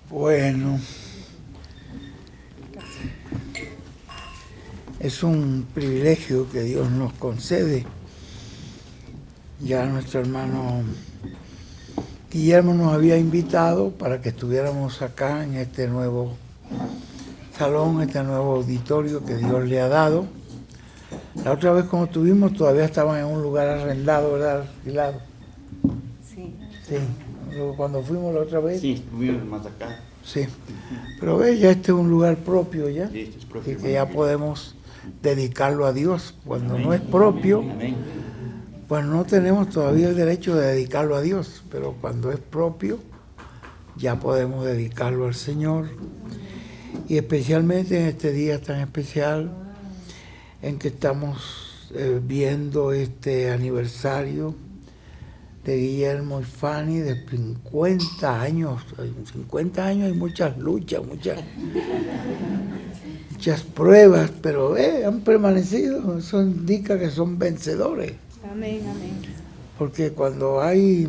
Bueno, es un privilegio que Dios nos concede. Ya nuestro hermano Guillermo nos había invitado para que estuviéramos acá en este nuevo salón, este nuevo auditorio que Dios le ha dado. La otra vez cuando estuvimos todavía estaban en un lugar arrendado, ¿verdad? Alquilado. Sí. Sí, cuando fuimos la otra vez. Sí, estuvimos más acá. Sí, pero ve, ya este es un lugar propio ya, Sí, este es propio, y que ya podemos dedicarlo a Dios. Cuando Amén. no es propio, Amén. pues no tenemos todavía el derecho de dedicarlo a Dios, pero cuando es propio, ya podemos dedicarlo al Señor. Y especialmente en este día tan especial en que estamos viendo este aniversario de Guillermo y Fanny de 50 años. 50 años y muchas luchas, muchas pruebas, pero han permanecido. Eso indica que son vencedores. Amén, amén. Porque cuando hay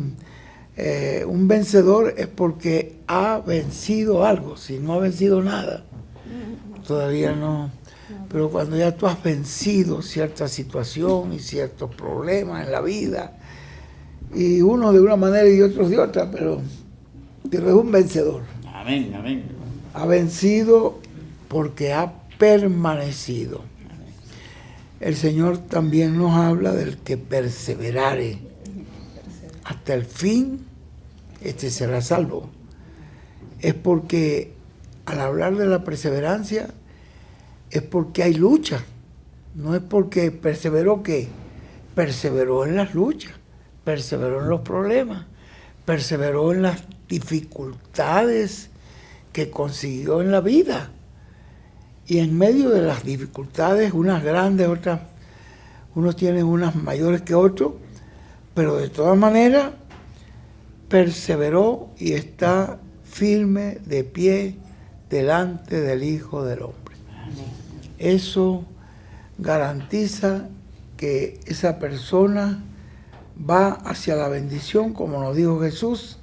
un vencedor es porque ha vencido algo. Si no ha vencido nada, todavía no. Pero cuando ya tú has vencido cierta situación y ciertos problemas en la vida, y uno de una manera y otros de otra, pero es un vencedor. Amén, amén. Ha vencido porque ha permanecido. El Señor también nos habla del que perseverare hasta el fin, este será salvo. Es porque al hablar de la perseverancia es porque hay lucha. No es porque perseveró que perseveró en las luchas, perseveró en los problemas, perseveró en las dificultades que consiguió en la vida. Y en medio de las dificultades, unas grandes, otras, unos tienen unas mayores que otros, pero de todas maneras perseveró y está firme de pie delante del Hijo del Hombre. Eso garantiza que esa persona va hacia la bendición, como nos dijo Jesús,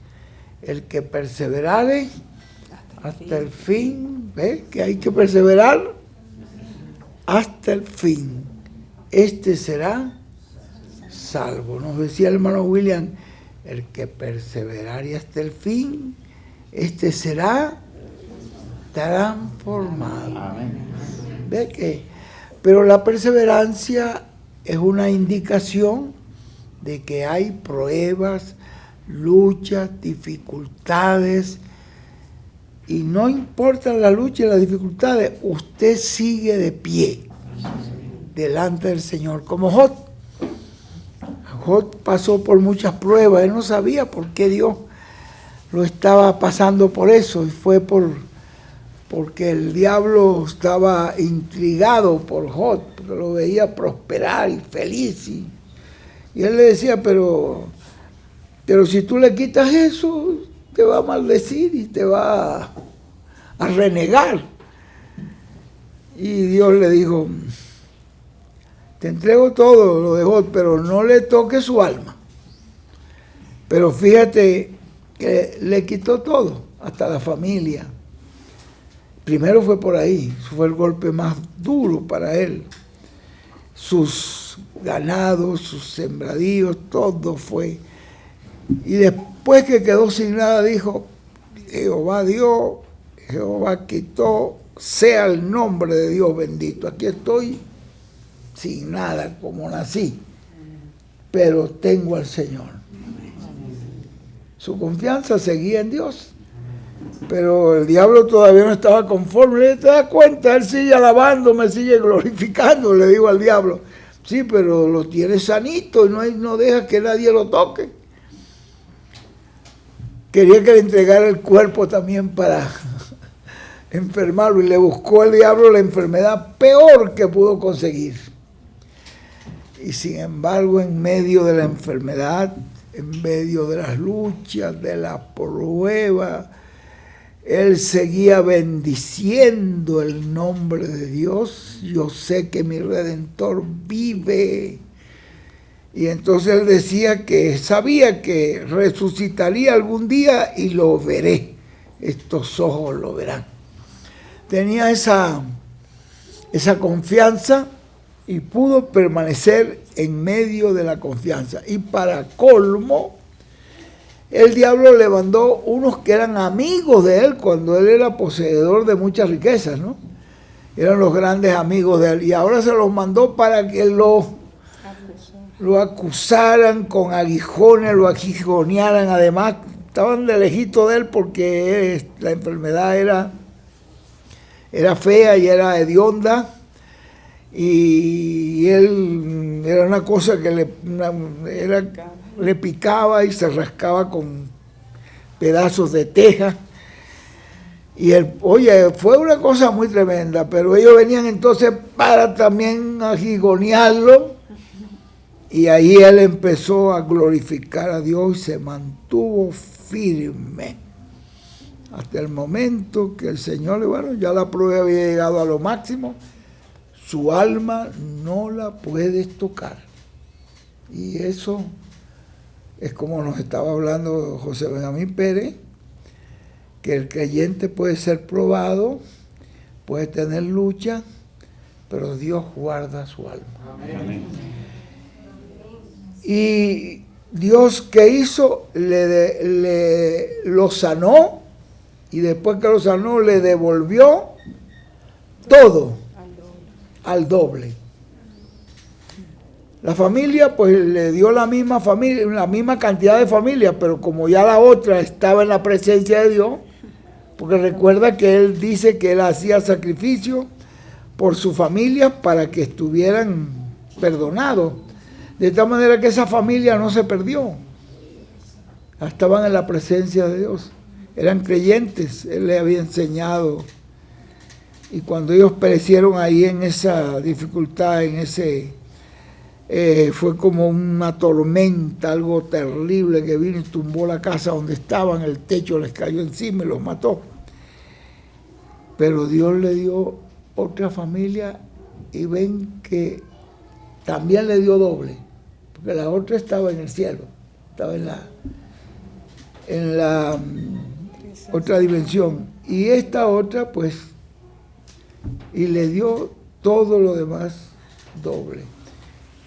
el que perseverare hasta el fin. ¿Ves? Que hay que perseverar hasta el fin. Este será salvo. Nos decía el hermano William, el que perseverare hasta el fin, este será transformado. Amén. ¿Ves que? Pero la perseverancia es una indicación de que hay pruebas, luchas, dificultades, y no importa la lucha y las dificultades, usted sigue de pie delante del Señor, como Job. Job pasó por muchas pruebas, él no sabía por qué Dios lo estaba pasando por eso, y fue porque el diablo estaba intrigado por Job, porque lo veía prosperar y feliz, y él le decía, pero si tú le quitas eso, te va a maldecir y te va a renegar. Y Dios le dijo, te entrego todo lo de Job, pero no le toques su alma. Pero fíjate que le quitó todo, hasta la familia. Primero fue por ahí, fue el golpe más duro para él. Sus ganados, sus sembradíos, todo fue. Y después que quedó sin nada, dijo, Jehová dio, Jehová quitó, sea el nombre de Dios bendito. Aquí estoy sin nada, como nací, pero tengo al Señor. Su confianza seguía en Dios, pero el diablo todavía no estaba conforme. ¿Te das cuenta? Él sigue alabándome, sigue glorificando, le digo al diablo. Sí, pero lo tiene sanito y no deja que nadie lo toque. Quería que le entregara el cuerpo también para enfermarlo, y le buscó el diablo la enfermedad peor que pudo conseguir. Y sin embargo, en medio de la enfermedad, en medio de las luchas, de la prueba, él seguía bendiciendo el nombre de Dios. Yo sé que mi Redentor vive. Y entonces él decía que sabía que resucitaría algún día y lo veré. estos ojos lo verán. Tenía esa confianza y pudo permanecer en medio de la confianza. Y para colmo, el diablo le mandó unos que eran amigos de él cuando él era poseedor de muchas riquezas, ¿no? Eran los grandes amigos de él. Y ahora se los mandó para que lo acusaran con aguijones, lo aguijonearan. Además, estaban de lejito de él porque la enfermedad era fea y era hedionda. Y él era una cosa que le picaba y se rascaba con pedazos de teja. Y fue una cosa muy tremenda, pero ellos venían entonces para también agigonearlo. Y ahí él empezó a glorificar a Dios y se mantuvo firme. Hasta el momento que el Señor, bueno, ya la prueba había llegado a lo máximo. Su alma no la puedes tocar. Y eso es como nos estaba hablando José Benjamín Pérez, que el creyente puede ser probado, puede tener lucha, pero Dios guarda su alma. Amén. Y Dios, ¿qué hizo? Lo sanó, y después que lo sanó le devolvió todo al doble. La familia pues le dio la misma cantidad de familia, pero como ya la otra estaba en la presencia de Dios, porque recuerda que él dice que él hacía sacrificio por su familia para que estuvieran perdonados, de tal manera que esa familia no se perdió, estaban en la presencia de Dios, eran creyentes, él les había enseñado. Y cuando ellos perecieron ahí en esa dificultad, fue como una tormenta, algo terrible que vino y tumbó la casa donde estaban, el techo les cayó encima y los mató. Pero Dios le dio otra familia y ven que también le dio doble, porque la otra estaba en el cielo, estaba en la otra dimensión, y esta otra pues, y le dio todo lo demás doble.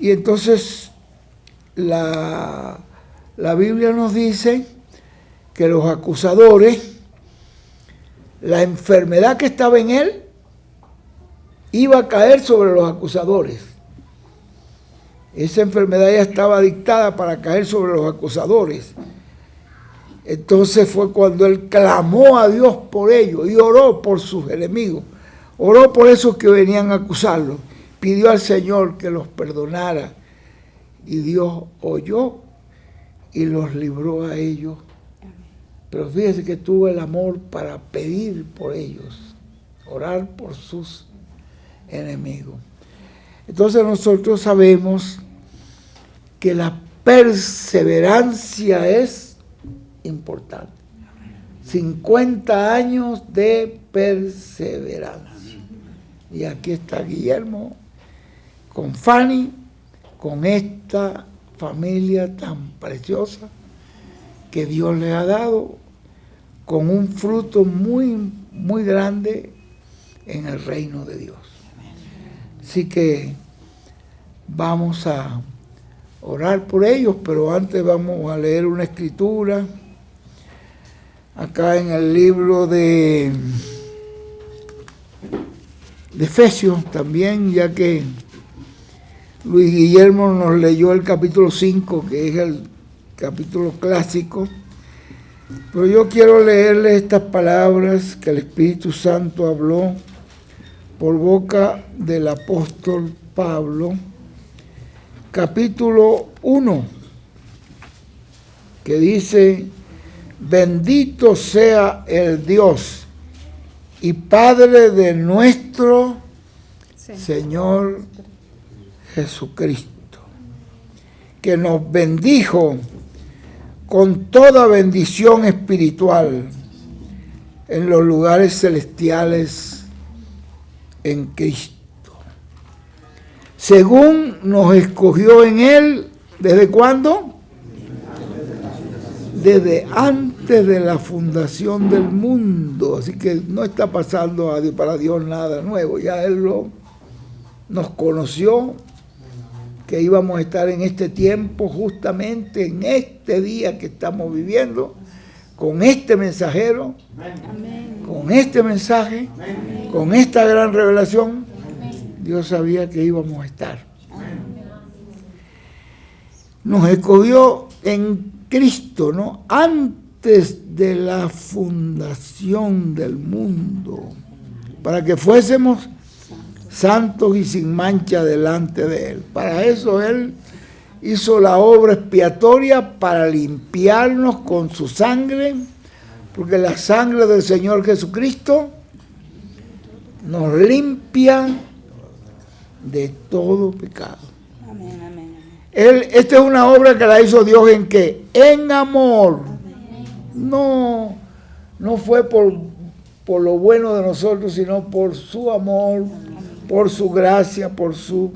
Y entonces la Biblia nos dice que los acusadores, la enfermedad que estaba en él, iba a caer sobre los acusadores. Esa enfermedad ya estaba dictada para caer sobre los acusadores. Entonces fue cuando él clamó a Dios por ellos y oró por sus enemigos. Oró por esos que venían a acusarlo. Pidió al Señor que los perdonara. Y Dios oyó y los libró a ellos. Pero fíjese que tuvo el amor para pedir por ellos, orar por sus enemigos. Entonces nosotros sabemos que la perseverancia es importante. 50 años de perseverancia. Y aquí está Guillermo con Fanny, con esta familia tan preciosa que Dios le ha dado, con un fruto muy, muy grande en el reino de Dios. Así que vamos a orar por ellos, pero antes vamos a leer una escritura acá en el libro de Efesios también, ya que Luis Guillermo nos leyó el capítulo 5, que es el capítulo clásico, pero yo quiero leerles estas palabras que el Espíritu Santo habló por boca del apóstol Pablo, capítulo 1, que dice: bendito sea el Dios y Padre de nuestro Señor Jesucristo, que nos bendijo con toda bendición espiritual en los lugares celestiales en Cristo, según nos escogió en Él. ¿Desde cuándo? Desde antes antes de la fundación del mundo. Así que no está pasando para Dios nada nuevo. Ya Él nos conoció, que íbamos a estar en este tiempo, justamente en este día que estamos viviendo, con este mensajero, Amén. con este mensaje, con esta gran revelación. Dios sabía que íbamos a estar. Nos escogió en Cristo, ¿no? Antes de la fundación del mundo, para que fuésemos santos y sin mancha delante de Él. Para eso Él hizo la obra expiatoria, para limpiarnos con su sangre, porque la sangre del Señor Jesucristo nos limpia de todo pecado. Amén, amén, amén. Esta es una obra que la hizo Dios en ¿qué? En amor. No fue por lo bueno de nosotros, sino por su amor, por su gracia, por su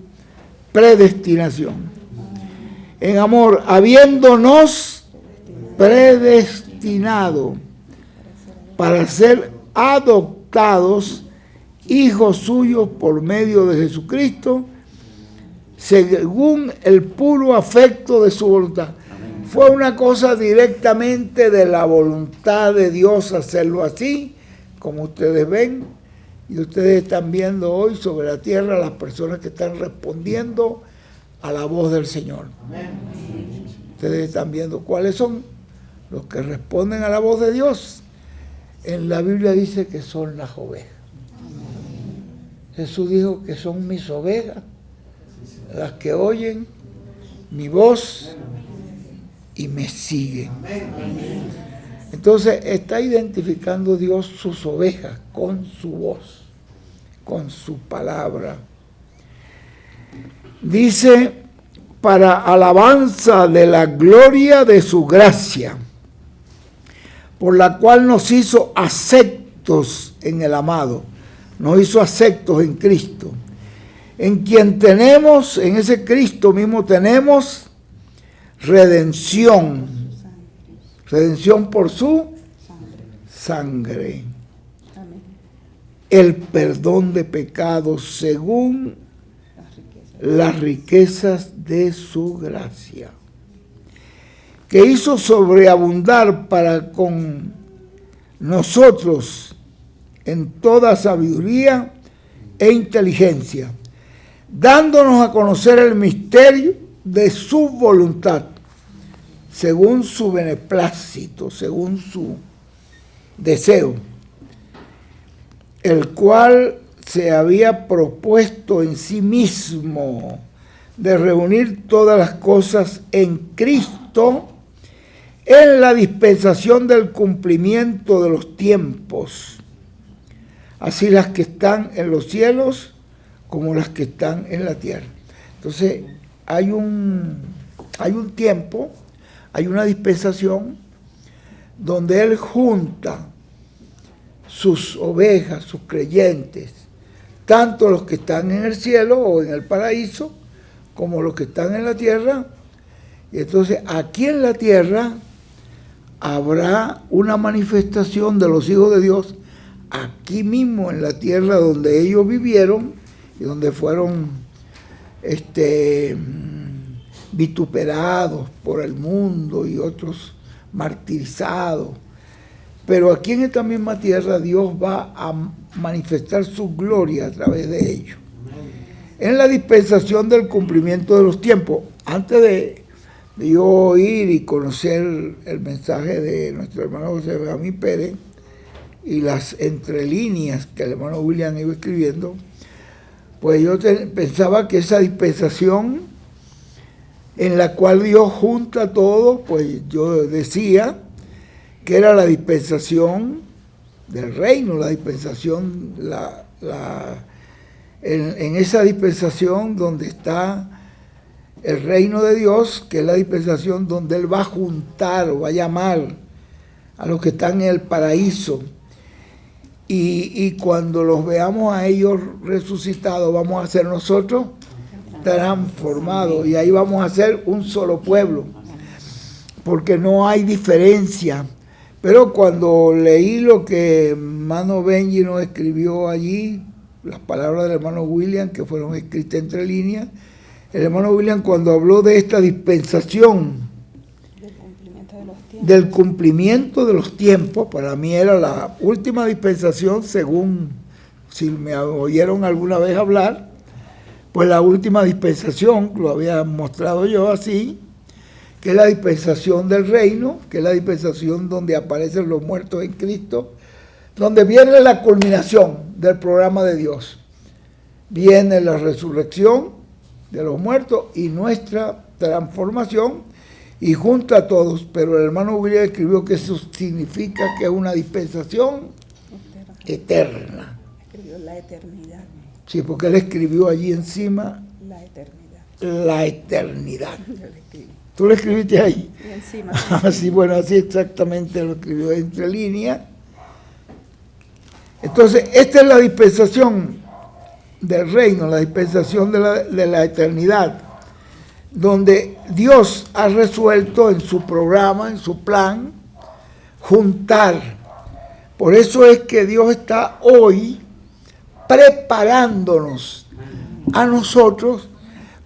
predestinación. En amor, habiéndonos predestinado para ser adoptados hijos suyos por medio de Jesucristo, según el puro afecto de su voluntad. Fue una cosa directamente de la voluntad de Dios hacerlo así, como ustedes ven, y ustedes están viendo hoy sobre la tierra las personas que están respondiendo a la voz del Señor. Ustedes están viendo cuáles son los que responden a la voz de Dios. En la Biblia dice que son las ovejas. Jesús dijo que son mis ovejas, las que oyen mi voz y me siguen. Entonces está identificando Dios sus ovejas con su voz, con su palabra. Dice, para alabanza de la gloria de su gracia, por la cual nos hizo aceptos en el amado, nos hizo aceptos en Cristo, en quien tenemos, en ese Cristo mismo tenemos redención por su sangre, el perdón de pecados según las riquezas de su gracia, que hizo sobreabundar para con nosotros en toda sabiduría e inteligencia, dándonos a conocer el misterio de su voluntad, según su beneplácito, según su deseo, el cual se había propuesto en sí mismo de reunir todas las cosas en Cristo, en la dispensación del cumplimiento de los tiempos, así las que están en los cielos como las que están en la tierra. Entonces hay un tiempo, hay una dispensación donde Él junta sus ovejas, sus creyentes, tanto los que están en el cielo o en el paraíso, como los que están en la tierra. Y entonces aquí en la tierra habrá una manifestación de los hijos de Dios, aquí mismo en la tierra donde ellos vivieron y donde fueron vituperados por el mundo y otros martirizados. Pero aquí en esta misma tierra Dios va a manifestar su gloria a través de ellos. En la dispensación del cumplimiento de los tiempos, antes de yo oír y conocer el mensaje de nuestro hermano José Benjamín Pérez y las entrelíneas que el hermano William iba escribiendo, pues yo pensaba que esa dispensación en la cual Dios junta todo, pues yo decía que era la dispensación del reino, la dispensación, en esa dispensación donde está el reino de Dios, que es la dispensación donde Él va a juntar o va a llamar a los que están en el paraíso. Y cuando los veamos a ellos resucitados, vamos a ser nosotros transformados. Y ahí vamos a ser un solo pueblo. Porque no hay diferencia. Pero cuando leí lo que hermano Benji nos escribió allí, las palabras del hermano William, que fueron escritas entre líneas, el hermano William cuando habló de esta dispensación, del cumplimiento de los tiempos, para mí era la última dispensación, según si me oyeron alguna vez hablar, pues la última dispensación, lo había mostrado yo así, que es la dispensación del reino, que es la dispensación donde aparecen los muertos en Cristo, donde viene la culminación del programa de Dios. Viene la resurrección de los muertos y nuestra transformación, y junta a todos, pero el hermano William escribió que eso significa que es una dispensación eterna. Escribió la eternidad. Sí, porque él escribió allí encima La eternidad. la eternidad. Yo le escribí. ¿Tú lo escribiste ahí? Y encima. Así, bueno, así exactamente lo escribió entre líneas. Entonces, esta es la dispensación del reino, la dispensación de la eternidad, donde Dios ha resuelto en su programa, en su plan, juntar. Por eso es que Dios está hoy preparándonos a nosotros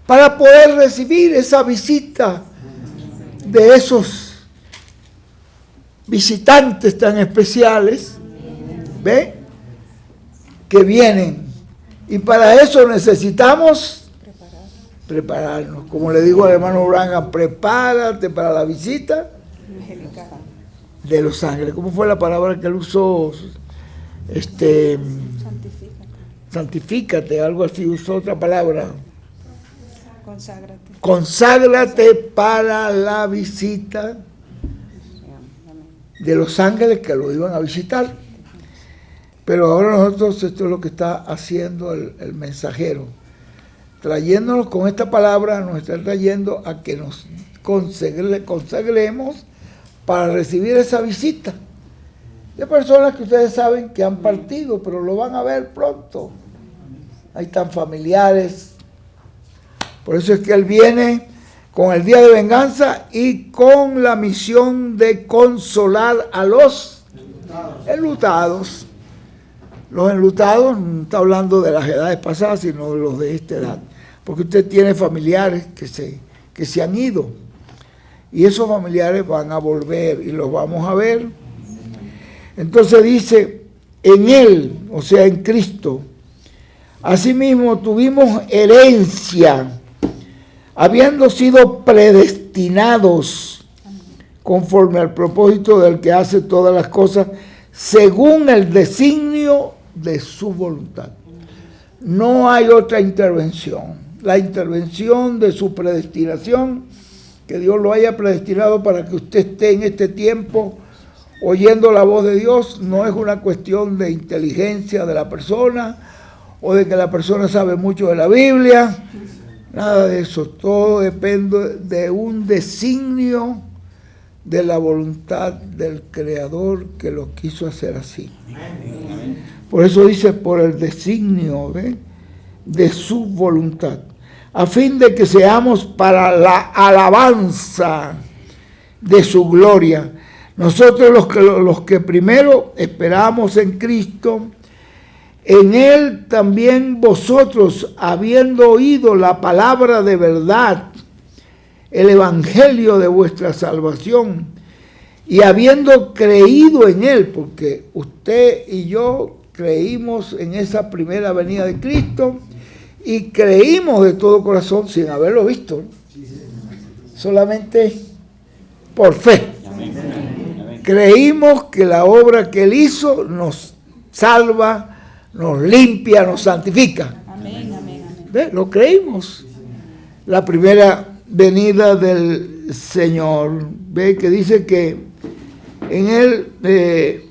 para poder recibir esa visita de esos visitantes tan especiales, ¿ve? Que vienen. Y para eso necesitamos prepararnos. Como le digo al hermano Branham, prepárate para la visita de los ángeles. ¿Cómo fue la palabra que él usó? Santifícate, algo así, usó otra palabra. Conságrate. Conságrate para la visita de los ángeles que lo iban a visitar. Pero ahora nosotros, esto es lo que está haciendo el mensajero. Trayéndonos con esta palabra, nos está trayendo a que nos consagremos para recibir esa visita de personas que ustedes saben que han partido, pero lo van a ver pronto. Ahí están familiares. Por eso es que Él viene con el día de venganza y con la misión de consolar a los enlutados. Los enlutados no está hablando de las edades pasadas, sino de los de esta edad. Porque usted tiene familiares que se han ido. Y esos familiares van a volver y los vamos a ver. Entonces dice, en Él, o sea, en Cristo, asimismo tuvimos herencia, habiendo sido predestinados conforme al propósito del que hace todas las cosas, según el designio de su voluntad. No hay otra intervención. La intervención de su predestinación, que Dios lo haya predestinado para que usted esté en este tiempo oyendo la voz de Dios, no es una cuestión de inteligencia de la persona o de que la persona sabe mucho de la Biblia, nada de eso. Todo depende de un designio de la voluntad del Creador que lo quiso hacer así. Por eso dice, por el designio de su voluntad, a fin de que seamos para la alabanza de su gloria. Nosotros los que primero esperamos en Cristo, en Él también vosotros, habiendo oído la palabra de verdad, el evangelio de vuestra salvación, y habiendo creído en Él, porque usted y yo creímos en esa primera venida de Cristo, y creímos de todo corazón sin haberlo visto, solamente por fe. Creímos que la obra que Él hizo nos salva, nos limpia, nos santifica. Amén, amén, amén. ¿Ve? Lo creímos. La primera venida del Señor, ve que dice que en Él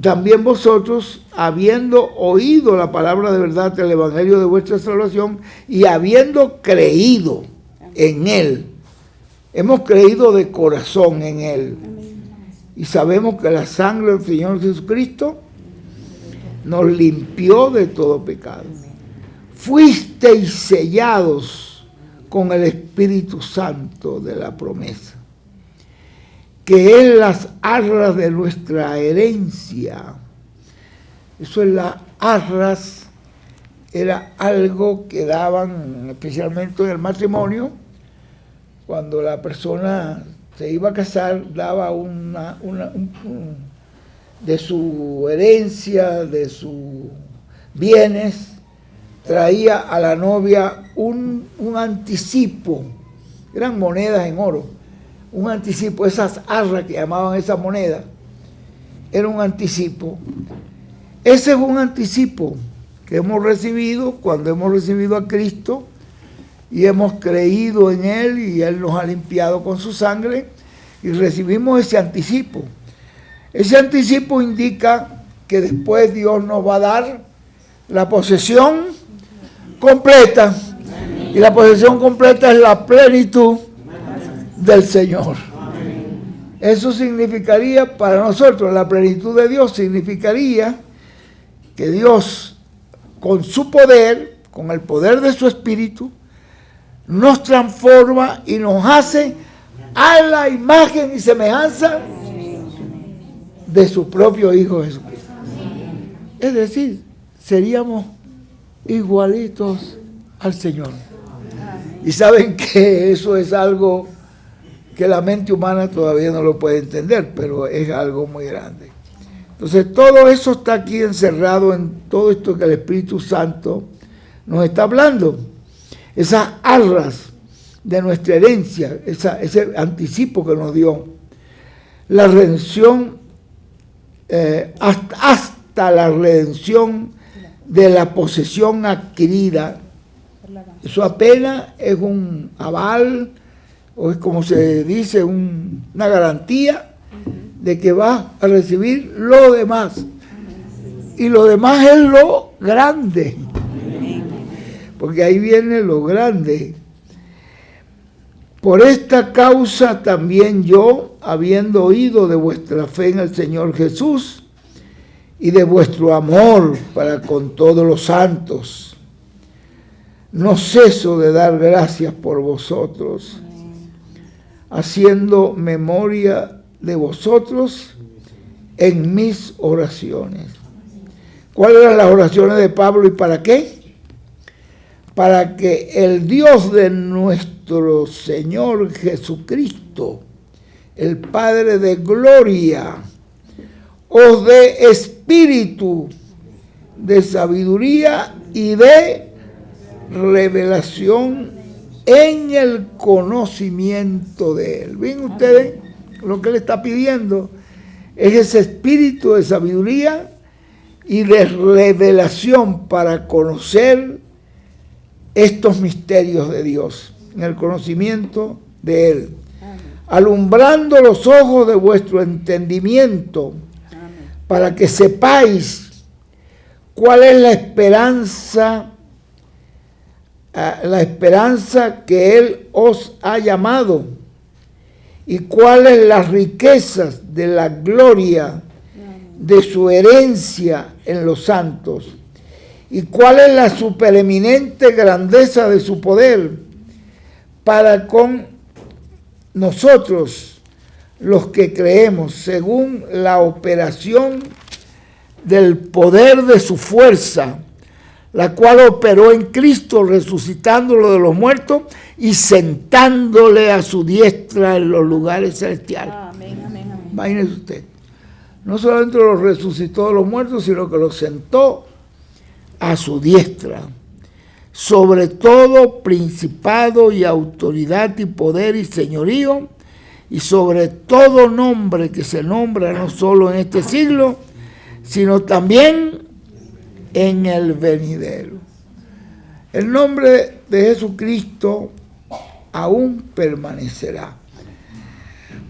también vosotros, habiendo oído la palabra de verdad del evangelio de vuestra salvación y habiendo creído en Él, hemos creído de corazón en Él. Y sabemos que la sangre del Señor Jesucristo nos limpió de todo pecado. Fuisteis sellados con el Espíritu Santo de la promesa. que es las arras de nuestra herencia. Eso es las arras, era algo que daban especialmente en el matrimonio. Cuando la persona se iba a casar, daba de su herencia, de sus bienes, traía a la novia un anticipo. Eran monedas en oro, un anticipo, esas arras que llamaban esas monedas, era un anticipo. Ese es un anticipo que hemos recibido cuando hemos recibido a Cristo y hemos creído en Él y Él nos ha limpiado con su sangre y recibimos ese anticipo. Ese anticipo indica que después Dios nos va a dar la posesión completa. Y la posesión completa es la plenitud del Señor. Eso significaría para nosotros, la plenitud de Dios significaría que Dios, con su poder, con el poder de su Espíritu, nos transforma y nos hace a la imagen y semejanza de su propio Hijo Jesucristo. Es decir, seríamos igualitos al Señor. Y saben que eso es algo que la mente humana todavía no lo puede entender, pero es algo muy grande. Entonces todo eso está aquí encerrado en todo esto que el Espíritu Santo nos está hablando. Esas arras de nuestra herencia, ese anticipo que nos dio. La redención, hasta la redención de la posesión adquirida. Eso apenas es un aval, o es como se dice, una garantía de que vas a recibir lo demás. Y lo demás es lo grande. Porque ahí viene lo grande. Por esta causa también yo, habiendo oído de vuestra fe en el Señor Jesús y de vuestro amor para con todos los santos, no ceso de dar gracias por vosotros, haciendo memoria de vosotros en mis oraciones. ¿Cuáles eran las oraciones de Pablo y para qué? Para que el Dios de nuestro Señor Jesucristo, el Padre de gloria, os dé espíritu de sabiduría y de revelación en el conocimiento de Él. ¿Ven ustedes? Lo que Él está pidiendo es ese espíritu de sabiduría y de revelación para conocer estos misterios de Dios, en el conocimiento de Él, alumbrando los ojos de vuestro entendimiento, para que sepáis cuál es la esperanza que Él os ha llamado y cuáles las riquezas de la gloria de su herencia en los santos y cuál es la supereminente grandeza de su poder para con nosotros los que creemos, según la operación del poder de su fuerza, la cual operó en Cristo resucitándolo de los muertos y sentándole a su diestra en los lugares celestiales. Amén, amén, amén. Imagínese usted, no solamente lo resucitó de los muertos, sino que lo sentó a su diestra, sobre todo principado y autoridad y poder y señorío, y sobre todo nombre que se nombra no solo en este siglo, sino también en el venidero. El nombre de Jesucristo aún permanecerá.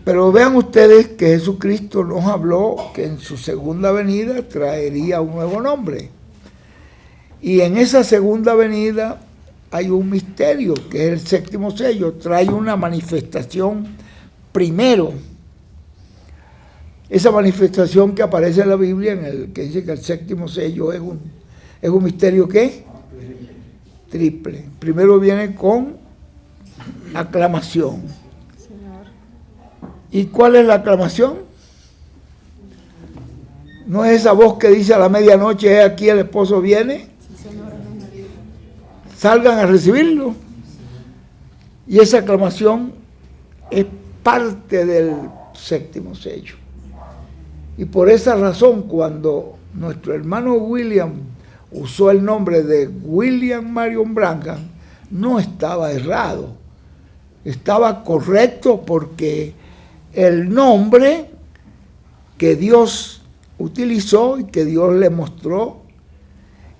Pero vean ustedes que Jesucristo nos habló que en su segunda venida traería un nuevo nombre. Y en esa segunda venida hay un misterio, que es el séptimo sello, trae una manifestación primero. Esa manifestación que aparece en la Biblia, en el que dice que el séptimo sello es un misterio ¿qué? Triple. Primero viene con aclamación. ¿Y cuál es la aclamación? ¿No es esa voz que dice a la medianoche, "He aquí el esposo viene"? Salgan a recibirlo. Y esa aclamación es parte del séptimo sello. Y por esa razón, cuando nuestro hermano William usó el nombre de William Marion Branham, no estaba errado, estaba correcto, porque el nombre que Dios utilizó y que Dios le mostró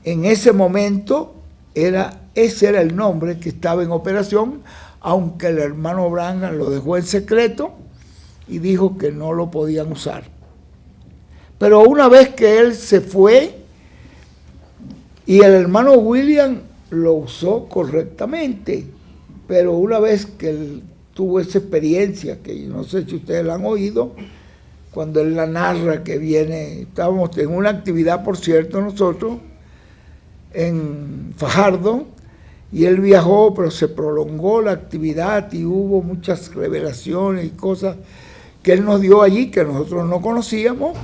en ese momento, ese era el nombre que estaba en operación, aunque el hermano Branham lo dejó en secreto y dijo que no lo podían usar. Pero una vez que él se fue y el hermano William lo usó correctamente, pero una vez que él tuvo esa experiencia, que no sé si ustedes la han oído, cuando él la narra, que viene, estábamos en una actividad, por cierto, nosotros, en Fajardo, y él viajó, pero se prolongó la actividad y hubo muchas revelaciones y cosas que él nos dio allí, que nosotros no conocíamos.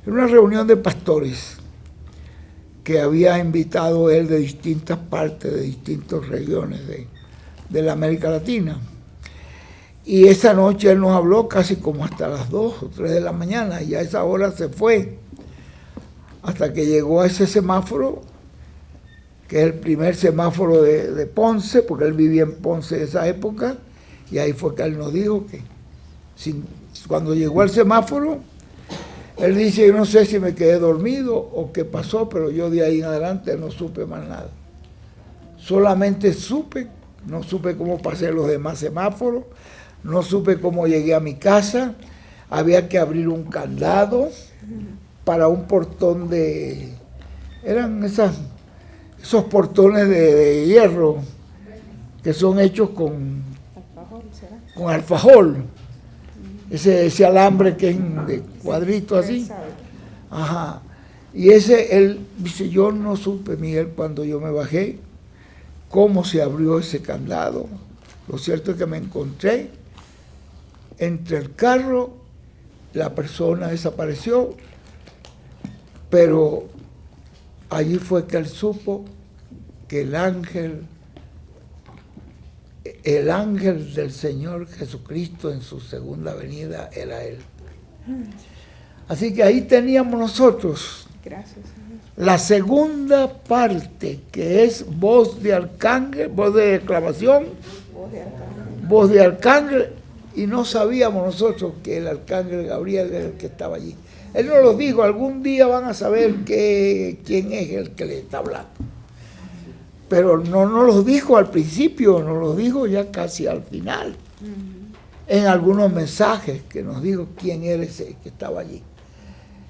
Era una reunión de pastores que había invitado él de distintas partes, de distintas regiones de la América Latina. Y esa noche él nos habló casi como hasta las 2 o 3 de la mañana, y a esa hora se fue, hasta que llegó a ese semáforo, que es el primer semáforo de Ponce, porque él vivía en Ponce en esa época, y ahí fue que él nos dijo que cuando llegó al semáforo, él dice, yo no sé si me quedé dormido o qué pasó, pero yo de ahí en adelante no supe más nada. Solamente no supe cómo pasé los demás semáforos, no supe cómo llegué a mi casa, había que abrir un candado para un portón eran esos portones de hierro que son hechos con alfajor, ese alambre que es de cuadrito así. Ajá. Y él dice, yo no supe, Miguel, cuando yo me bajé, cómo se abrió ese candado. Lo cierto es que me encontré entre el carro, la persona desapareció, pero allí fue que él supo que el ángel del Señor Jesucristo en su segunda venida era él. Así que ahí teníamos nosotros la segunda parte, que es voz de arcángel, voz de exclamación, voz de arcángel, y no sabíamos nosotros que el arcángel Gabriel era el que estaba allí. Él nos lo dijo, algún día van a saber quién es el que le está hablando. Pero no nos lo dijo al principio, nos lo dijo ya casi al final. En algunos mensajes que nos dijo quién era ese que estaba allí.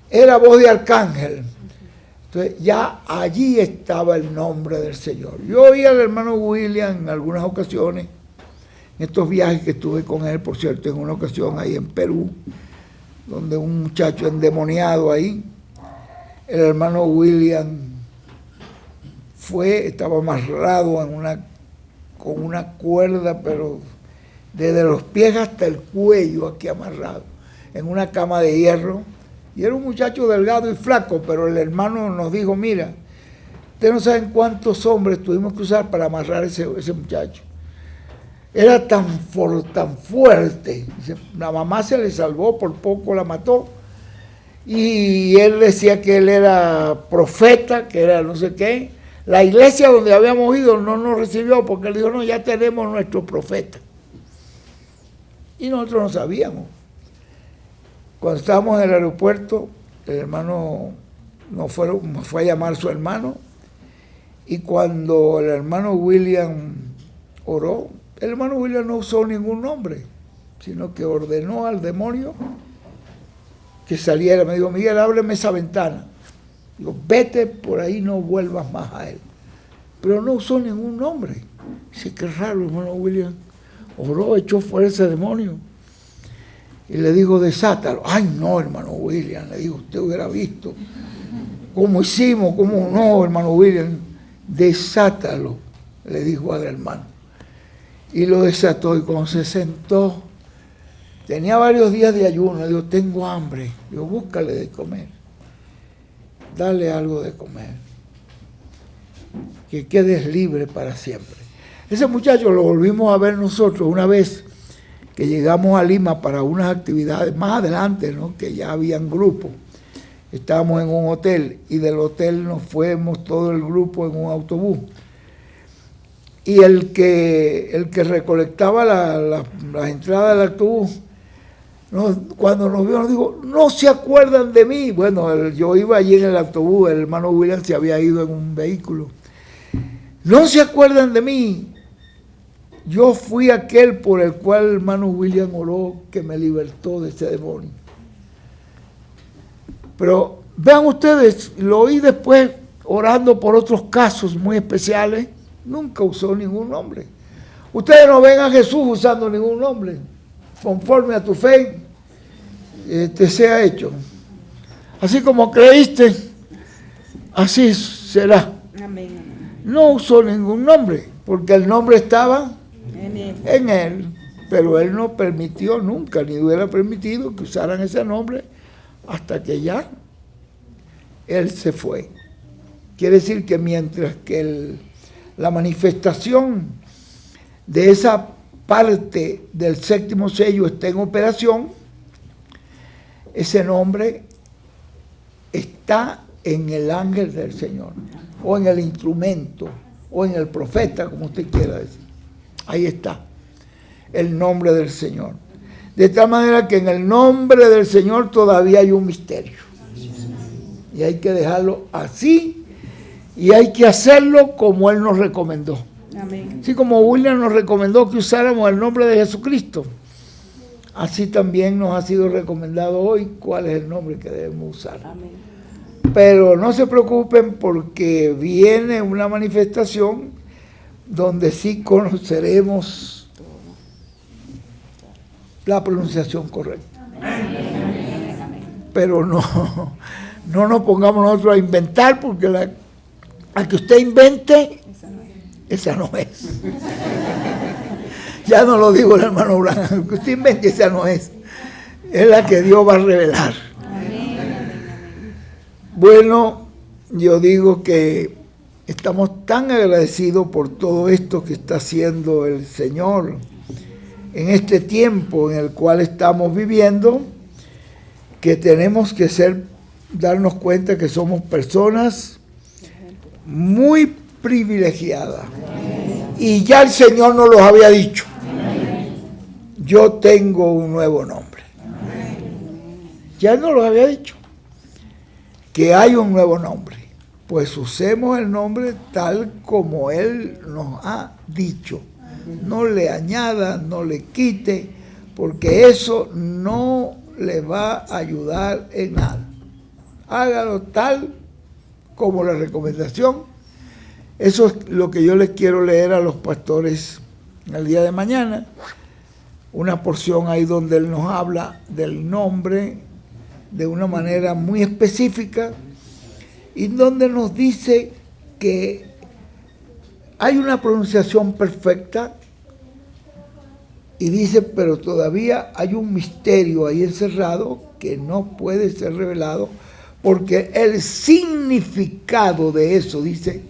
Era voz de arcángel. Entonces ya allí estaba el nombre del Señor. Yo oí al hermano William en algunas ocasiones, en estos viajes que estuve con él, por cierto, en una ocasión ahí en Perú, donde un muchacho endemoniado ahí, el hermano William estaba amarrado con una cuerda, pero desde los pies hasta el cuello aquí amarrado, en una cama de hierro, y era un muchacho delgado y flaco, pero el hermano nos dijo, mira, ustedes no saben cuántos hombres tuvimos que usar para amarrar ese muchacho. Era tan fuerte. La mamá se le salvó, por poco la mató. Y él decía que él era profeta, que era no sé qué. La iglesia donde habíamos ido no nos recibió porque él dijo, no, ya tenemos nuestro profeta. Y nosotros no sabíamos. Cuando estábamos en el aeropuerto, el hermano nos fue a llamar a su hermano, y cuando el hermano William oró, el hermano William no usó ningún nombre, sino que ordenó al demonio que saliera. Me dijo, Miguel, ábreme esa ventana. Digo, vete por ahí, no vuelvas más a él. Pero no usó ningún nombre. Dice, qué raro, hermano William. Oró, echó fuera ese demonio. Y le dijo, desátalo. Ay, no, hermano William, le digo, usted hubiera visto cómo hicimos, cómo no, hermano William. Desátalo, le dijo al hermano. Y lo desató, y cuando se sentó, Tenía varios días de ayuno. Digo, tengo hambre. Digo, búscale de comer. Dale algo de comer. Que quedes libre para siempre. Ese muchacho lo volvimos a ver nosotros una vez que llegamos a Lima para unas actividades más adelante, ¿no? Que ya habían grupos. Estábamos en un hotel y del hotel nos fuimos todo el grupo en un autobús. Y el que recolectaba las entradas del autobús, cuando nos vio nos dijo, no se acuerdan de mí. Bueno, yo iba allí en el autobús, el hermano William se había ido en un vehículo. No se acuerdan de mí. Yo fui aquel por el cual el hermano William oró que me libertó de ese demonio. Pero vean ustedes, lo oí después orando por otros casos muy especiales, nunca usó ningún nombre. Ustedes no ven a Jesús usando ningún nombre. Conforme a tu fe, te sea hecho. Así como creíste, así será. Amén. No usó ningún nombre, porque el nombre estaba en él, pero él no permitió nunca, ni hubiera permitido que usaran ese nombre hasta que ya él se fue. Quiere decir que mientras que la manifestación de esa parte del séptimo sello está en operación, ese nombre está en el ángel del Señor, o en el instrumento, o en el profeta, como usted quiera decir. Ahí está el nombre del Señor. De tal manera que en el nombre del Señor todavía hay un misterio. Y hay que dejarlo así, y hay que hacerlo como Él nos recomendó. Amén. Así como William nos recomendó que usáramos el nombre de Jesucristo, así también nos ha sido recomendado hoy cuál es el nombre que debemos usar. Amén. Pero no se preocupen porque viene una manifestación donde sí conoceremos la pronunciación correcta. Pero no nos pongamos nosotros a inventar, porque la que usted invente, esa no es. Ya no lo digo el hermano Blanco, la que usted invente, esa no es. Es la que Dios va a revelar. Bueno, yo digo que estamos tan agradecidos por todo esto que está haciendo el Señor en este tiempo en el cual estamos viviendo, que tenemos que darnos cuenta que somos personas muy privilegiadas. Y ya el Señor nos los había dicho. Yo tengo un nuevo nombre. Ya Él nos lo había dicho. Que hay un nuevo nombre. Pues usemos el nombre tal como Él nos ha dicho. No le añada, no le quite, porque eso no le va a ayudar en nada. Hágalo tal como la recomendación. Eso es lo que yo les quiero leer a los pastores el día de mañana. Una porción ahí donde Él nos habla del nombre de una manera muy específica y donde nos dice que hay una pronunciación perfecta y dice, pero todavía hay un misterio ahí encerrado que no puede ser revelado, porque el significado de eso, dice,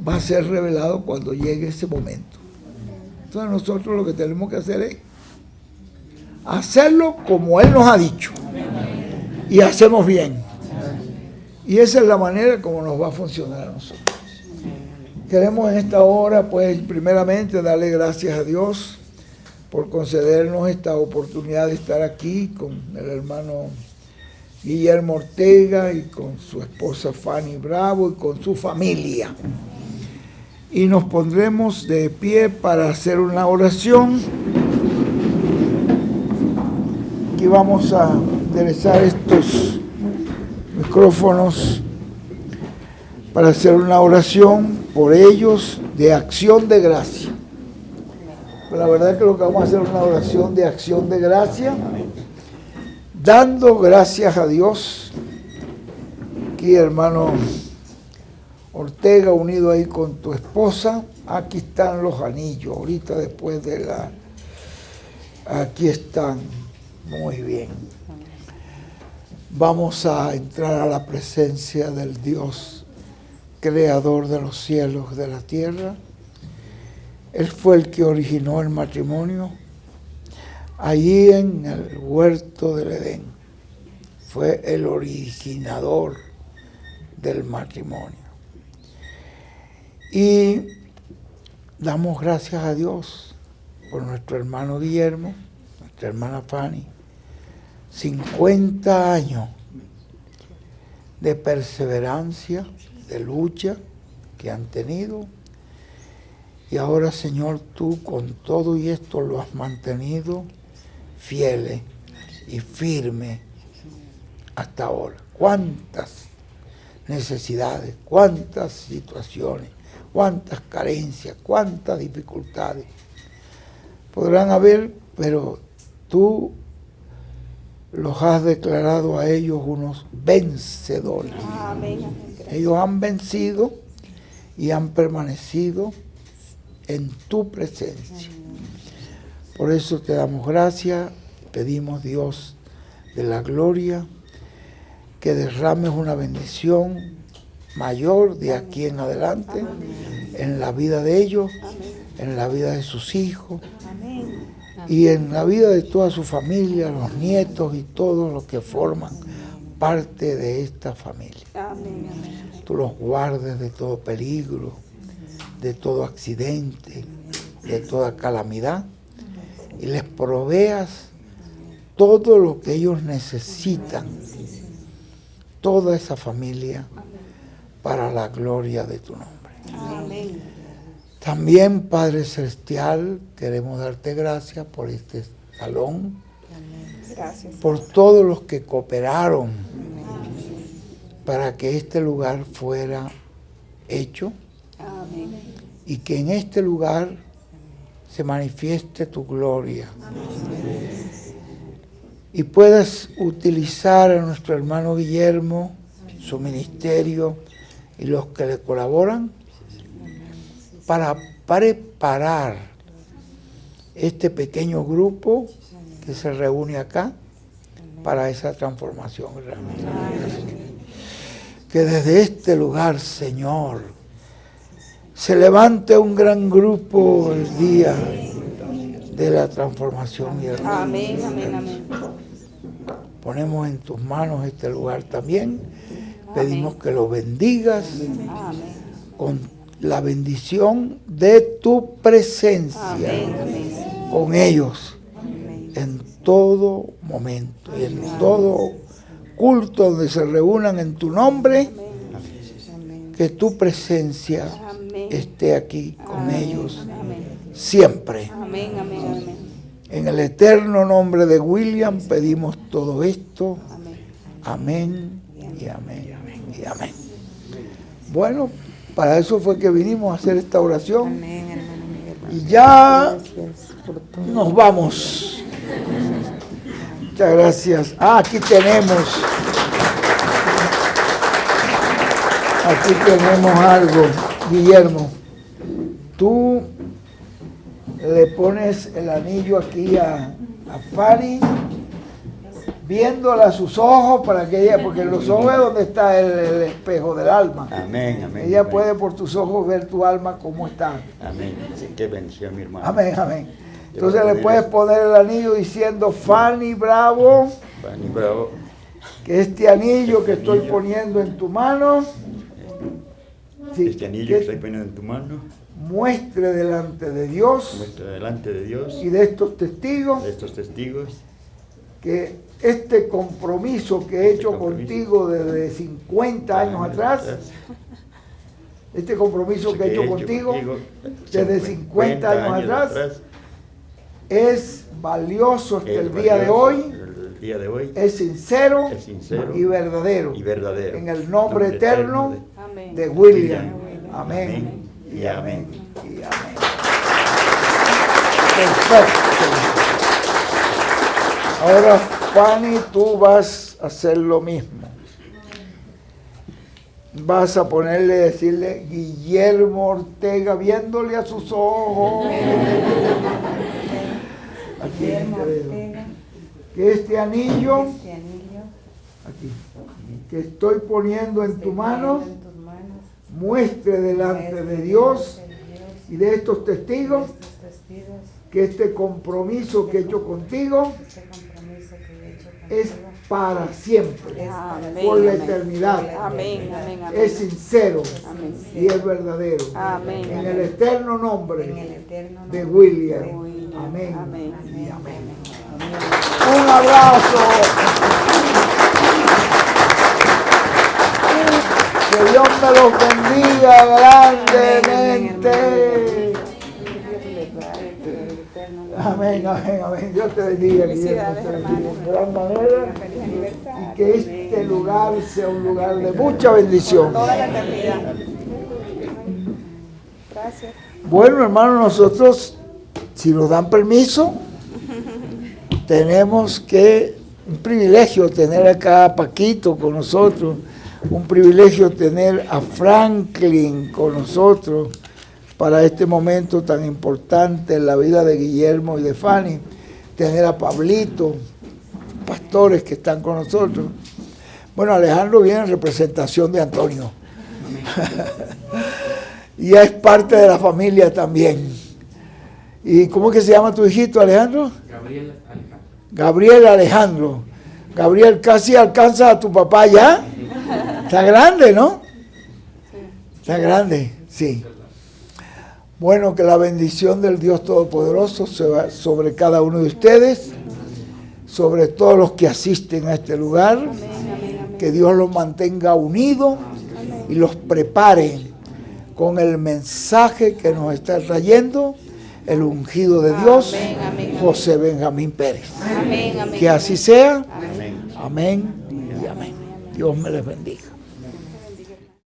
va a ser revelado cuando llegue ese momento. Entonces nosotros lo que tenemos que hacer es hacerlo como Él nos ha dicho. Y hacemos bien. Y esa es la manera como nos va a funcionar a nosotros. Queremos en esta hora, pues, primeramente darle gracias a Dios por concedernos esta oportunidad de estar aquí con el hermano Guillermo Ortega y con su esposa Fanny Bravo y con su familia. Y nos pondremos de pie para hacer una oración. Aquí vamos a enderezar estos micrófonos para hacer una oración por ellos de acción de gracia. Pero la verdad es que lo que vamos a hacer es una oración de acción de gracia, dando gracias a Dios. Aquí, hermano Ortega, unido ahí con tu esposa, aquí están los anillos, ahorita después de aquí están. Muy bien. Vamos a entrar a la presencia del Dios creador de los cielos, de la tierra. Él fue el que originó el matrimonio allí en el huerto del Edén. Fue el originador del matrimonio. Y damos gracias a Dios por nuestro hermano Guillermo, nuestra hermana Fanny. 50 años de perseverancia, de lucha que han tenido. Y ahora, Señor, tú con todo y esto lo has mantenido fiel y firme hasta ahora. ¿Cuántas necesidades, cuántas situaciones, cuántas carencias, cuántas dificultades podrán haber, pero tú los has declarado a ellos unos vencedores. Amén. Ellos han vencido y han permanecido en tu presencia. Por eso te damos gracias, pedimos, Dios de la gloria, que derrames una bendición mayor de aquí en adelante en la vida de ellos, en la vida de sus hijos y en la vida de toda su familia, los nietos y todos los que forman parte de esta familia. Tú los guardes de todo peligro, de todo accidente, de toda calamidad, y les proveas todo lo que ellos necesitan, toda esa familia, para la gloria de tu nombre. Amén. También, Padre Celestial, queremos darte gracias por este salón, Gracias. por todos los que cooperaron para que este lugar fuera hecho Amén. y que en este lugar se manifieste tu gloria. Y puedas utilizar a nuestro hermano Guillermo, su ministerio y los que le colaboran para preparar este pequeño grupo que se reúne acá para esa transformación grande. Que desde este lugar, Señor, se levante un gran grupo el día de la transformación y el reino. Amén, amén, amén. Ponemos en tus manos este lugar también. Pedimos que lo bendigas Amén. con la bendición de tu presencia Amén, amén. con ellos en todo momento y en todo culto donde se reúnan en tu nombre. Que tu presencia esté aquí con ellos siempre. Amén, amén, amén. En el eterno nombre de William pedimos todo esto. Amén y amén y amén. Bueno, para eso fue que vinimos a hacer esta oración. Amén, hermano Miguel. Y ya nos vamos. Muchas gracias. Aquí tenemos. Aquí tenemos algo, Guillermo. Tú le pones el anillo aquí a Fanny, viéndola a sus ojos para que ella, porque en los ojos es donde está el espejo del alma. Amén, amén. Ella amén. puede por tus ojos ver tu alma cómo está. Amén. Qué bendición, mi hermano. Amén, amén. Entonces le puedes poner el anillo diciendo, Fanny, bravo, Fanny, bravo. que este anillo que estoy poniendo en tu mano, sí, Este anillo que estoy poniendo en tu mano, muestre delante de Dios muestra delante de Dios, y de estos testigos de estos testigos, que este compromiso que he hecho compromiso. contigo desde 50 años atrás, este compromiso que he hecho contigo desde 50 años atrás, es valioso hasta el día de hoy, el día de hoy, es sincero, es sincero y verdadero, y verdadero. en el nombre eterno Amén. de William. Amén. Amén y amén y amén. Perfecto. Ahora, Fanny, tú vas a hacer lo mismo. Vas a ponerle, decirle Guillermo Ortega, viéndole a sus ojos. Aquí en este dedo. que este anillo este anillo aquí, que estoy poniendo en tu mano en tus manos muestre delante de Dios y de estos testigos estos testigos, que este compromiso que he hecho contigo este compromiso que he hecho es contigo para siempre, Amén, por la amén. eternidad. Amén, amén, amén. Es sincero Amén. y es verdadero. Amén, En amén. el eterno En el nombre eterno de nombre William. de William. Amén. Amén. Y amén. Amén. Un abrazo. Que Dios me los bendiga grandemente. Amén, amén, amén. Dios te bendiga, Guillermo. Felicidades, Te bendiga hermano. en gran manera. Feliz aniversario. Y que este lugar sea un lugar de mucha bendición. Toda la eternidad. Gracias. Bueno, hermano, nosotros, si nos dan permiso, tenemos un privilegio tener acá a Paquito con nosotros, un privilegio tener a Franklin con nosotros para este momento tan importante en la vida de Guillermo y de Fanny, tener a Pablito, pastores que están con nosotros. Bueno, Alejandro viene en representación de Antonio. Y ya es parte de la familia también. ¿Y cómo es que se llama tu hijito, Alejandro? Gabriel Alejandro. Gabriel Alejandro. Gabriel, casi alcanza a tu papá ya. Está grande, ¿no? Está grande, sí. Bueno, que la bendición del Dios Todopoderoso sea sobre cada uno de ustedes, sobre todos los que asisten a este lugar, que Dios los mantenga unidos y los prepare con el mensaje que nos está trayendo el ungido de Dios, José Benjamín Pérez. Amén, amén. Que así sea. Amén. Amén y amén. Dios me les bendiga.